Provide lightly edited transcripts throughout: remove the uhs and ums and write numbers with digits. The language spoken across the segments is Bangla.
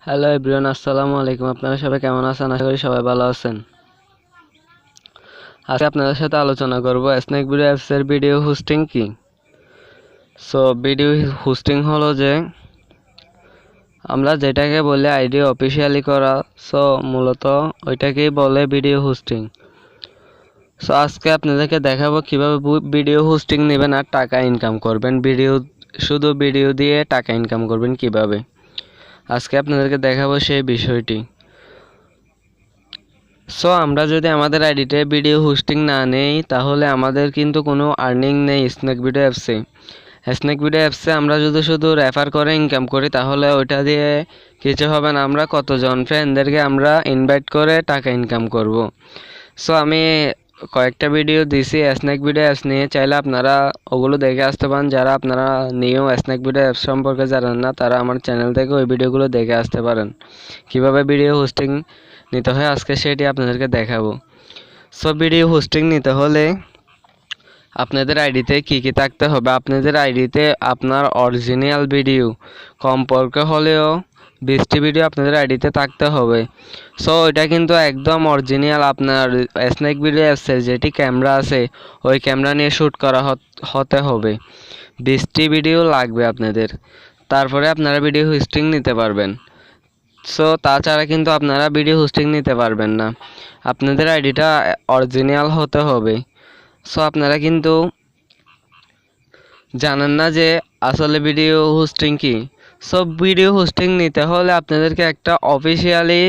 হ্যালো এভরিওয়ান, আসসালামু আলাইকুম। আপনারা সবাই কেমন আছেন? আশা করি সবাই ভালো আছেন। আজকে আপনাদের সাথে আলোচনা করব স্নেক ভিডিও অ্যাপসের ভিডিও হোস্টিং কি। ভিডিও হোস্টিং হলো যে আমরা যেটাকে বলে আইডি অফিসিয়ালি করা, মূলত ওইটাকেই বলে ভিডিও হোস্টিং। আজকে আপনাদেরকে দেখাবো কিভাবে ভিডিও হোস্টিং নেবেন আর টাকা ইনকাম করবেন। শুধু ভিডিও দিয়ে টাকা ইনকাম করবেন কিভাবে, আজকে আপনাদেরকে দেখাবো সেই বিষয়টি। আমরা যদি আমাদের আইডিতে ভিডিও হোস্টিং না নেই তাহলে আমাদের কিন্তু কোনো আর্নিং নেই স্নেক ভিডিও অ্যাপসে। আমরা যদি শুধু রেফার করে ইনকাম করি তাহলে ওইটা দিয়ে কিছু হবে না। আমরা কতজন ফ্রেন্ডদেরকে আমরা ইনভাইট করে টাকা ইনকাম করব। আমি কয়েকটা ভিডিও দিছি স্নেক ভিডিও অ্যাপস নিয়ে, চাইলে আপনারা ওগুলো দেখে আসতে পারেন। যারা আপনারা নিয়েও স্নেক ভিডিও অ্যাপস সম্পর্কে জানেন না তারা আমার চ্যানেল থেকে ওই ভিডিওগুলো দেখে আসতে পারেন। কিভাবে ভিডিও হোস্টিং নিতে হয় আজকে সেটি আপনাদেরকে দেখাবো। ভিডিও হোস্টিং নিতে হলে আপনাদের আইডিতে কি কি থাকতে হবে? আপনাদের আইডিতে আপনার অরিজিনাল ভিডিও কমপক্ষে হলেও 20টি ভিডিও আপনাদের আইডিতে থাকতে হবে। এটা কিন্তু একদম অরিজিনাল আপনার স্নেক ভিডিও অ্যাপসের যেটি ক্যামেরা আছে ওই ক্যামেরা নিয়ে শ্যুট করা হতে হবে। 20টি ভিডিও লাগবে আপনাদের, তারপরে আপনারা ভিডিও হোস্টিং নিতে পারবেন। তাছাড়া কিন্তু আপনারা ভিডিও হোস্টিং নিতে পারবেন না, আপনাদের আইডিটা অরিজিনাল হতে হবে। আপনারা কিন্তু জানেন না যে আসলে ভিডিও হোস্টিং কি। ভিডিও হোস্টিং নিতে হলে আপনাদেরকে একটা অফিসিয়ালি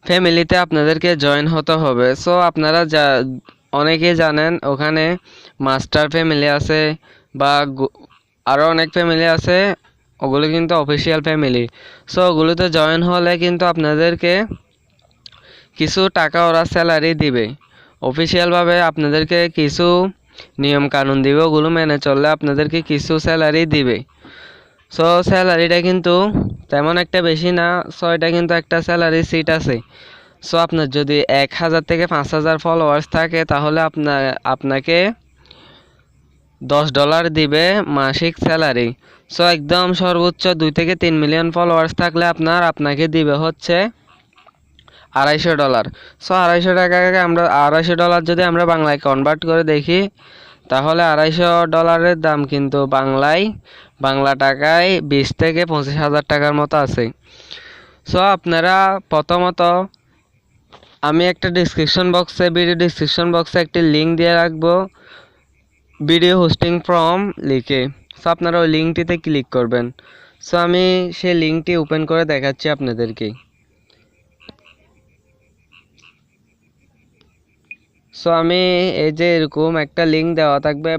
ফ্যামিলিতে আপনাদেরকে জয়েন হতে হবে। আপনারা অনেকেই জানেন ওখানে মাস্টার ফ্যামিলি আছে বা আরও অনেক ফ্যামিলি আছে, ওগুলো কিন্তু অফিসিয়াল ফ্যামিলি। ওগুলোতে জয়েন হলে কিন্তু আপনাদেরকে কিছু টাকা ওরা স্যালারি দিবে। অফিসিয়ালভাবে আপনাদেরকে কিছু নিয়ম কানুন দিবে, ওগুলো মেনে চললে আপনাদেরকে কিছু স্যালারি দিবে। স্যালারিটা কিন্তু তেমন একটা বেশি না। এটা কিন্তু একটা স্যালারি সিট আছে। আপনার যদি 1000 থেকে 5000 ফলোয়ার্স থাকে তাহলে আপনাকে $10 দিবে মাসিক স্যালারি। একদম সর্বোচ্চ 2 থেকে 3 মিলিয়ন ফলোয়ার্স থাকলে আপনাকে দিবে হচ্ছে $250। $250 টাকাকে $250 যদি আমরা বাংলায় কনভার্ট করে দেখি তাহলে $250 দাম কিন্তু বাংলা টাকায় 20 থেকে 25,000 টাকার মতো আছে। আপনারা প্রথমত আমি একটা ভিডিও ডিসক্রিপশন বক্সে একটি লিঙ্ক দিয়ে রাখবো ভিডিও হোস্টিং ফর্ম লিখে। আপনারা ওই লিঙ্কটিতে ক্লিক করবেন। আমি সেই লিঙ্কটি ওপেন করে দেখাচ্ছি আপনাদেরকে। আমি এই যে এরকম একটা লিঙ্ক দেওয়া থাকবে,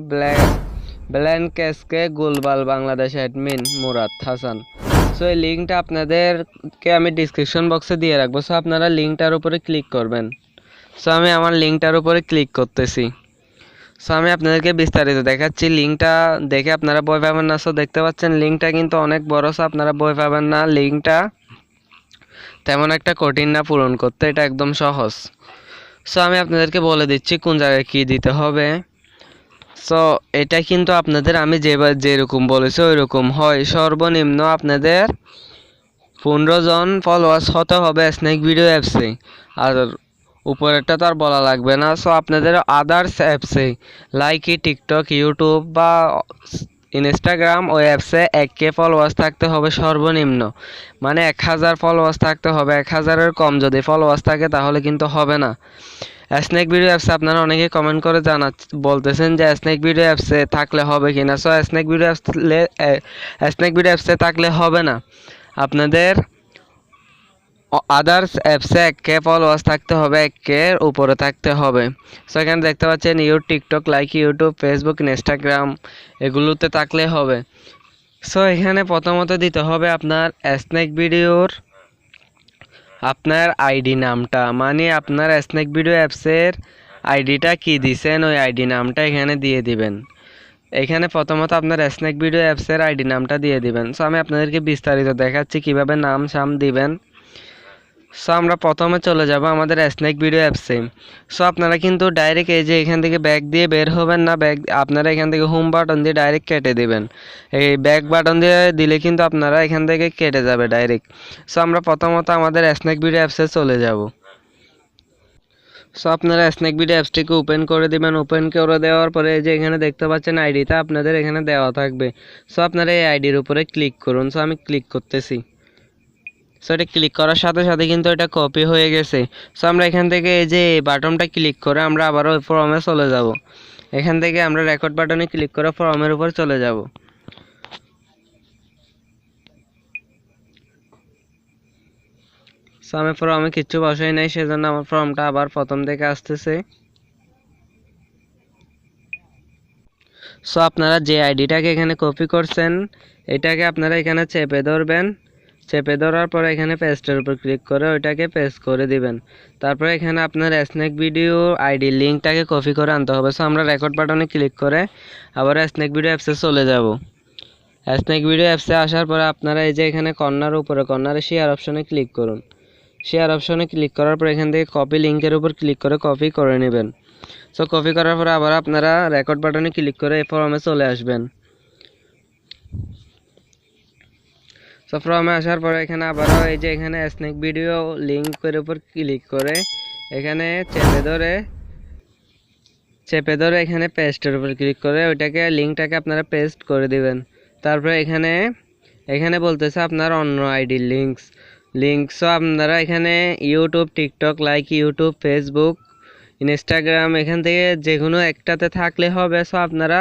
blank SK global Bangladesh admin Murad Hasan. এই লিঙ্কটা আপনাদেরকে আমি ডিসক্রিপশন বক্সে দিয়ে রাখবো। আপনারা লিঙ্কটার উপরে ক্লিক করবেন। আমি আমার লিঙ্কটার উপরে ক্লিক করতেছি। আমি আপনাদেরকে বিস্তারিত দেখাচ্ছি। লিঙ্কটা দেখে আপনারা ভয় পাবেন না। দেখতে পাচ্ছেন লিঙ্কটা কিন্তু অনেক বড়, আপনারা ভয় পাবেন না। লিঙ্কটা তেমন একটা কঠিন না পূরণ করতে, এটা একদম সহজ। আমি আপনাদেরকে বলে দিচ্ছি কোন জায়গায় কি দিতে হবে। এটা কিন্তু আপনাদের আমি যেরকম বলেছি ওই রকম হয়। সর্বনিম্ন আপনাদের 15 জন ফলোয়ার্স হতে হবে স্নেক ভিডিও অ্যাপসে, আর উপরেরটা তো আর বলা লাগবে না। আপনাদের আদার্স অ্যাপসে লাইক টিকটক, ইউটিউব বা ইনস্টাগ্রাম ওই অ্যাপসে 1K ফলোয়ার্স থাকতে হবে সর্বনিম্ন। মানে 1000 ফলোয়ার্স থাকতে হবে। 1000-এর কম যদি ফলোয়ার্স থাকে তাহলে কিন্তু হবে না। স্নেক ভিডিও অ্যাপসে আপনারা অনেকে কমেন্ট করে বলতেছেন যে স্নেক ভিডিও অ্যাপসে থাকলে হবে কিনা। স্নেক ভিডিও অ্যাপসে থাকলে হবে না, আপনাদের আদার্স অ্যাপসে 1K ফলোয়ার্স থাকতে হবে, 1K-এর উপরে থাকতে হবে। এখানে দেখতে পাচ্ছেন TikTok, like YouTube, Facebook, Instagram এগুলোতে থাকলে হবে। এখানে প্রথমত দিতে হবে আপনার স্নেক ভিডিওর আপনার আইডি নামটা, মানে আপনার স্নেক ভিডিও অ্যাপসের আইডিটা কি দিছেন ওই আইডি নামটা এখানে দিয়ে দিবেন। এখানে প্রথমত আপনার স্নেক ভিডিও অ্যাপসের আইডি নামটা দিয়ে দিবেন। আমি আপনাদেরকে বিস্তারিত দেখাচ্ছি কিভাবে নাম দিবেন। সো আমরা প্রথমে চলে যাব আমাদের স্ন্যাক ভিডিও অ্যাপসে। সো আপনারা কিন্তু ডাইরেক্ট এই যে এখান থেকে ব্যাক দিয়ে বের হবেন না, ব্যাক আপনারা এখান থেকে হোম বাটন দিয়ে ডাইরেক্ট কেটে দিবেন। এই ব্যাক বাটন দিয়ে দিলে কিন্তু আপনারা এখান থেকে কেটে যাবে ডাইরেক্ট। সো আমরা প্রথমত আমাদের স্ন্যাক ভিডিও অ্যাপসে চলে যাব। সো আপনারা স্ন্যাক ভিডিও অ্যাপসটিকে ওপেন করে দিবেন। ওপেন করে দেওয়ার পরে এই যে এখানে দেখতে পাচ্ছেন আইডিটা আপনাদের এখানে দেওয়া থাকবে। সো আপনারা এই আইডির উপরে ক্লিক করুন। সো আমি ক্লিক করতেছি। সো এটা ক্লিক করার সাথে সাথে কিন্তু এটা কপি হয়ে গেছে। সো আমরা এখান থেকে এই যে বাটনটা ক্লিক করে আমরা আবারও ফর্মে চলে যাব। এখান থেকে আমরা রেকর্ড বাটনে ক্লিক করে ফর্মের উপর চলে যাব। সো আমি ফর্মে কিচ্ছু বসাই নাই, সেজন্য আমার ফর্মটা আবার প্রথম থেকে আসতেছে। সো আপনারা যে আইডিটাকে এখানে কপি করছেন এটাকে আপনারা এখানে চেপে ধরবেন। চেপে ধরার পর এখানে পেস্টের উপর ক্লিক করে ওইটাকে পেস্ট করে দিবেন। তারপরে এখানে আপনার স্ন্যাক ভিডিও আইডি লিঙ্কটাকে কপি করে আনতে হবে। সো আমরা রেকর্ড বাটনে ক্লিক করে আবার স্ন্যাক ভিডিও অ্যাপসে চলে যাব। স্ন্যাক ভিডিও অ্যাপসে আসার পরে আপনারা এই যে এখানে কর্নার উপরে কর্নারে শেয়ার অপশনে ক্লিক করুন। শেয়ার অপশনে ক্লিক করার পর এখান থেকে কপি লিঙ্কের উপর ক্লিক করে কপি করে নেবেন। সো কপি করার পরে আবার আপনারা রেকর্ড বাটনে ক্লিক করে এই ফর্মে চলে আসবেন। সো ফর্মে আসার পরে এখানে আবারও এই যে এখানে স্ন্যাক ভিডিও লিঙ্কের উপর ক্লিক করে এখানে চেপে ধরে এখানে পেস্টের উপর ক্লিক করে ওইটাকে লিঙ্কটাকে আপনারা পেস্ট করে দিবেন। তারপরে এখানে বলতেছে আপনার অন্য আইডির লিঙ্কসও আপনারা এখানে YouTube, TikTok, like YouTube, Facebook, Instagram এখান থেকে যে কোনো একটাতে থাকলে হবে। সো আপনারা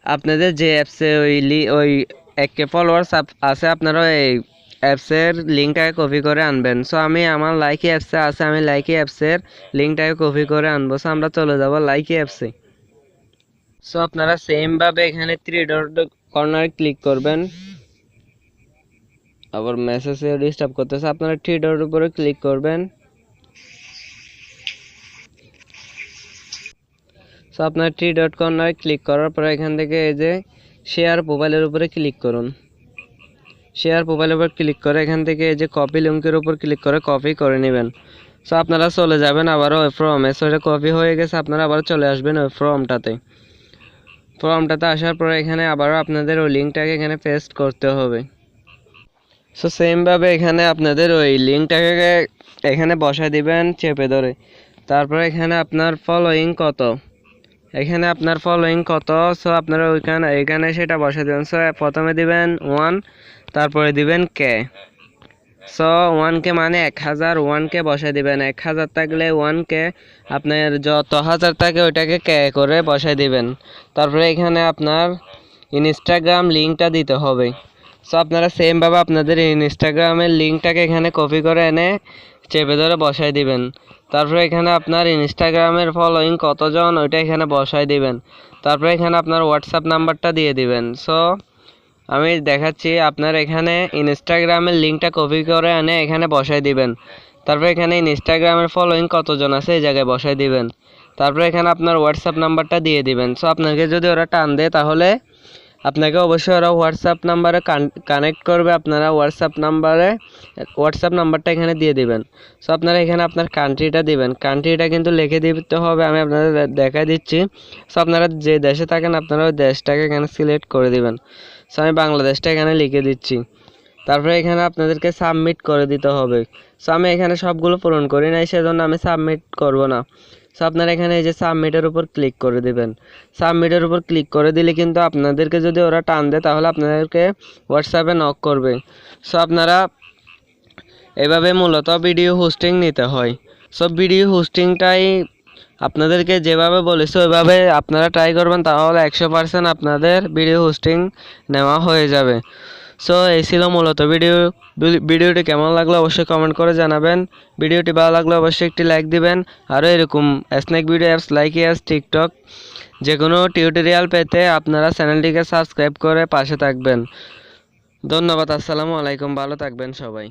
আপনাদের যে অ্যাপসে ওই 1K ফলোয়ার্স আছে আপনারা এই অ্যাপসের লিঙ্কটাকে কপি করে আনবেন। সো আমি আমার লাইকি অ্যাপসে আছে, আমি লাইকি অ্যাপসের লিঙ্কটাকে কপি করে আনবো। সো আমরা চলে যাব লাইকি অ্যাপসে। সো আপনারা সেমভাবে এখানে 3 ডট কর্নারে ক্লিক করবেন। আবার মেসেজে ডিস্টার্ব করতেছে, আপনারা 3 ডট উপরে ক্লিক করবেন। সো আপনার 3 ডট কর্নারে ক্লিক করার পর এখান থেকে এই যে শেয়ার প্রোফাইলের উপরে ক্লিক করুন। শেয়ার প্রোফাইলের উপর ক্লিক করে এখান থেকে এই যে কপি লিঙ্কের উপর ক্লিক করে কপি করে নেবেন। সো আপনারা চলে যাবেন আবারও ওই ফর্মে। সো এটা কপি হয়ে গেছে, আপনারা আবার চলে আসবেন ওই ফর্মটাতে আসার পরে এখানে আবারও আপনাদের ওই লিঙ্কটাকে এখানে পেস্ট করতে হবে। সো সেমভাবে এখানে আপনাদের ওই লিঙ্কটাকে এখানে বসায় দিবেন চেপে ধরে। তারপরে এখানে আপনার ফলোয়িং কত, সো আপনারা এখানে সেটা বসায় দেবেন। সো প্রথমে দিবেন 1, তারপরে দিবেন কে। সো 1K মানে 1000, 1K বসায় দিবেন। 1000 থাকলে 1K, আপনার যত হাজার থাকে ওইটাকে কে করে বসায় দিবেন। তারপরে এখানে আপনার ইনস্টাগ্রাম লিঙ্কটা দিতে হবে। সো আপনারা সেমভাবে আপনাদের ইনস্টাগ্রামের লিঙ্কটাকে এখানে কপি করে এনে চেপে ধরে বসায় দিবেন। তারপরে এখানে আপনার ইনস্টাগ্রামের ফলোয়িং কতজন ওইটা এখানে বসায় দিবেন। তারপরে এখানে আপনার হোয়াটসঅ্যাপ নাম্বারটা দিয়ে দিবেন। সো আমি দেখাচ্ছি, আপনার এখানে ইনস্টাগ্রামের লিঙ্কটা কপি করে এনে এখানে বসায় দিবেন। তারপরে এখানে ইনস্টাগ্রামের ফলোয়িং কতজন আছে এই জায়গায় বসায় দিবেন। তারপরে এখানে আপনার হোয়াটসঅ্যাপ নাম্বারটা দিয়ে দিবেন। সো আপনাকে যদি ওরা টান দেয় তাহলে আপনাকে অবশ্যই ওরা হোয়াটসঅ্যাপ নাম্বারে কানেক্ট করবে। আপনারা হোয়াটসঅ্যাপ নাম্বারটা এখানে দিয়ে দিবেন। সো আপনারা এখানে আপনার কান্ট্রিটা দিবেন। কান্ট্রিটা কিন্তু লিখে দিতে হবে, আমি আপনাদের দেখাই দিচ্ছি। সো আপনারা যে দেশে থাকেন আপনারা ওই দেশটাকে এখানে সিলেক্ট করে দিবেন। সো আমি বাংলাদেশটা এখানে লিখে দিচ্ছি। তারপরে এখানে আপনাদেরকে সাবমিট করে দিতে হবে। সো আমি এখানে সবগুলো পূরণ করি নাই, সেজন্য আমি সাবমিট করব না। সো আপনারা এখানে এই যে সাবমিটের উপর ক্লিক করে দিবেন। সাবমিটের উপর ক্লিক করে দিলে কিন্তু আপনাদেরকে যদি ওরা টান দেয় তাহলে আপনাদেরকে হোয়াটসঅ্যাপে নক করবে। সো আপনারা এভাবে মূলত ভিডিও হোস্টিং নিতে হয়। সো ভিডিও হোস্টিংটাই আপনাদেরকে যেভাবে বলেছে ওইভাবে আপনারা ট্রাই করবেন, তাহলে 100% আপনাদের ভিডিও হোস্টিং নেওয়া হয়ে যাবে। সো এই ছিল মূলত ভিডিওটি কেমন লাগলো অবশ্যই কমেন্ট করে জানাবেন। ভিডিওটি ভালো লাগলে অবশ্যই একটি লাইক দিবেন। আরও এরকম snack video apps like TikTok যে কোনো টিউটোরিয়াল পেতে আপনারা চ্যানেলটিকে সাবস্ক্রাইব করে পাশে থাকবেন। ধন্যবাদ। আসসালামু আলাইকুম, ভালো থাকবেন সবাই।